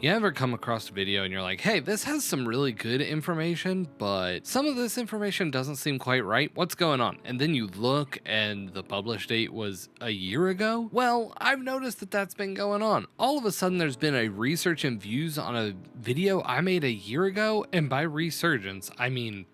You ever come across a video and you're like, hey, this has some really good information, but some of this information doesn't seem quite right. What's going on? And then you look and the publish date was a year ago? Well, I've noticed that that's been going on. All of a sudden, there's been a research and views on a video I made a year ago. And by resurgence, I mean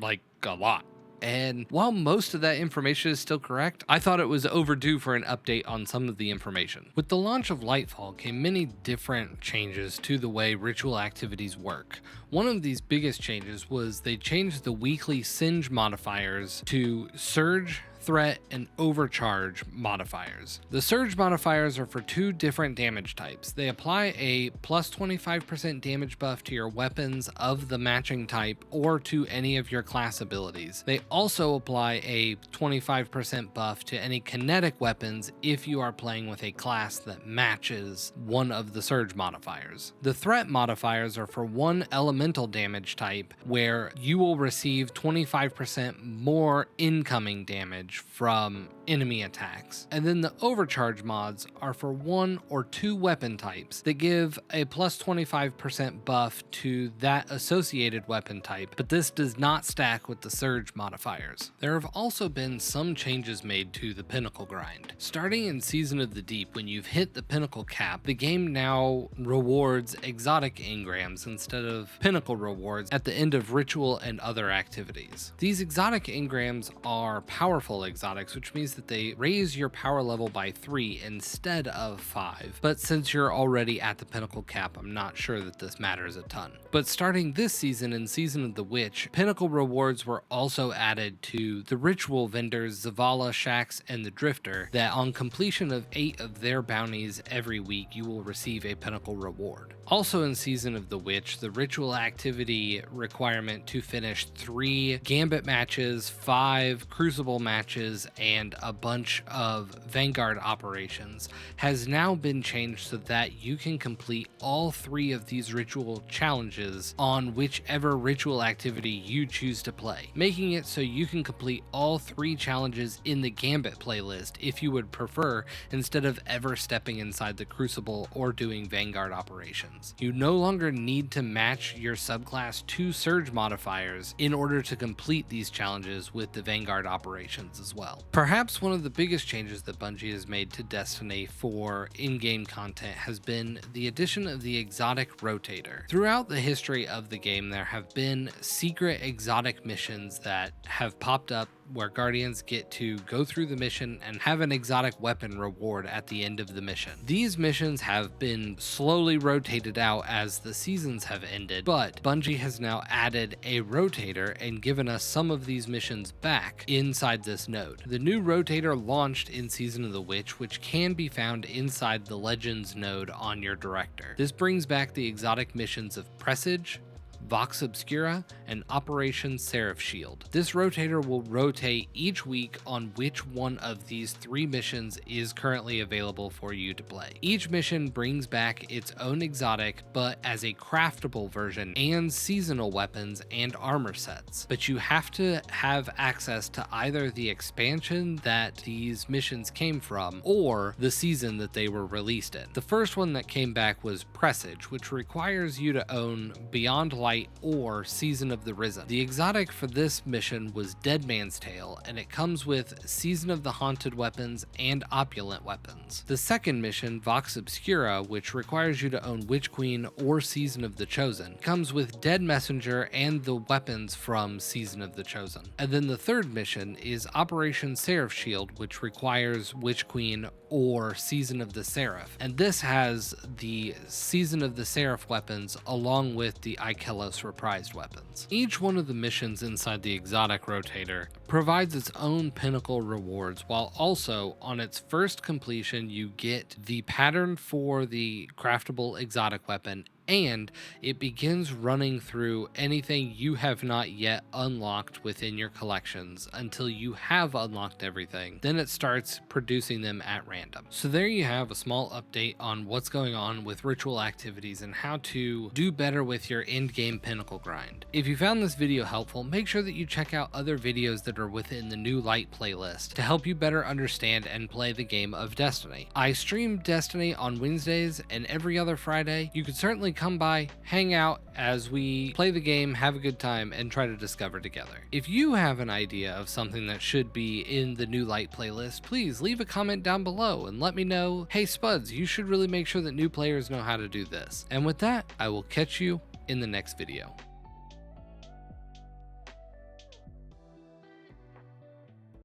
like a lot. And while most of that information is still correct, I thought it was overdue for an update on some of the information. With the launch of Lightfall came many different changes to the way ritual activities work. One of these biggest changes was they changed the weekly Singe modifiers to Surge, Threat, and Overcharge modifiers. The Surge modifiers are for two different damage types. They apply a plus 25% damage buff to your weapons of the matching type or to any of your class abilities. They also apply a 25% buff to any kinetic weapons if you are playing with a class that matches one of the Surge modifiers. The Threat modifiers are for one elemental damage type where you will receive 25% more incoming damage from enemy attacks. And then the Overcharge mods are for one or two weapon types that give a plus 25% buff to that associated weapon type, but this does not stack with the Surge modifiers. There have also been some changes made to the Pinnacle grind. Starting in Season of the Deep, when you've hit the Pinnacle cap, the game now rewards exotic engrams instead of Pinnacle rewards at the end of ritual and other activities. These exotic engrams are powerful exotics, which means that they raise your power level by 3 instead of 5. But since you're already at the Pinnacle cap, I'm not sure that this matters a ton. But starting this season in Season of the Witch, Pinnacle rewards were also added to the ritual vendors Zavala, Shax, and the Drifter, that on completion of 8 of their bounties every week, you will receive a Pinnacle reward. Also in Season of the Witch, the ritual activity requirement to finish 3 Gambit matches, 5 Crucible matches, and a bunch of Vanguard operations has now been changed so that you can complete all 3 of these ritual challenges on whichever ritual activity you choose to play, making it so you can complete all 3 challenges in the Gambit playlist if you would prefer, instead of ever stepping inside the Crucible or doing Vanguard operations. You no longer need to match your subclass to Surge modifiers in order to complete these challenges with the Vanguard operations as well. Perhaps one of the biggest changes that Bungie has made to Destiny for in-game content has been the addition of the exotic Rotator. Throughout the history of the game, there have been secret exotic missions that have popped up where Guardians get to go through the mission and have an exotic weapon reward at the end of the mission. These missions have been slowly rotated out as the seasons have ended, but Bungie has now added a Rotator and given us some of these missions back inside this node. The new Rotator launched in Season of the Witch, which can be found inside the Legends node on your Director. This brings back the exotic missions of Presage, Vox Obscura, and Operation Seraph Shield. This Rotator will rotate each week on which one of these 3 missions is currently available for you to play. Each mission brings back its own exotic, but as a craftable version, and seasonal weapons and armor sets. But you have to have access to either the expansion that these missions came from, or the season that they were released in. The first one that came back was Presage, which requires you to own Beyond Light or Season of the Risen. The exotic for this mission was Dead Man's Tale, and it comes with Season of the Haunted weapons and opulent weapons. The second mission, Vox Obscura, which requires you to own Witch Queen or Season of the Chosen, comes with Dead Messenger and the weapons from Season of the Chosen. And then the third mission is Operation Seraph Shield, which requires Witch Queen or Season of the Seraph, and this has the Season of the Seraph weapons along with the Ikelos reprised weapons. Each one of the missions inside the exotic Rotator provides its own Pinnacle rewards, while also on its first completion you get the pattern for the craftable exotic weapon, and it begins running through anything you have not yet unlocked within your collections until you have unlocked everything. Then it starts producing them at random. So there you have a small update on what's going on with ritual activities and how to do better with your end game Pinnacle grind. If you found this video helpful, make sure that you check out other videos that chapter within the New Light playlist to help you better understand and play the game of Destiny. I stream Destiny on Wednesdays and every other Friday. You could certainly come by, hang out as we play the game, have a good time, and try to discover together. If you have an idea of something that should be in the New Light playlist, please leave a comment down below and let me know, hey Spuds, you should really make sure that new players know how to do this. And with that, I will catch you in the next video.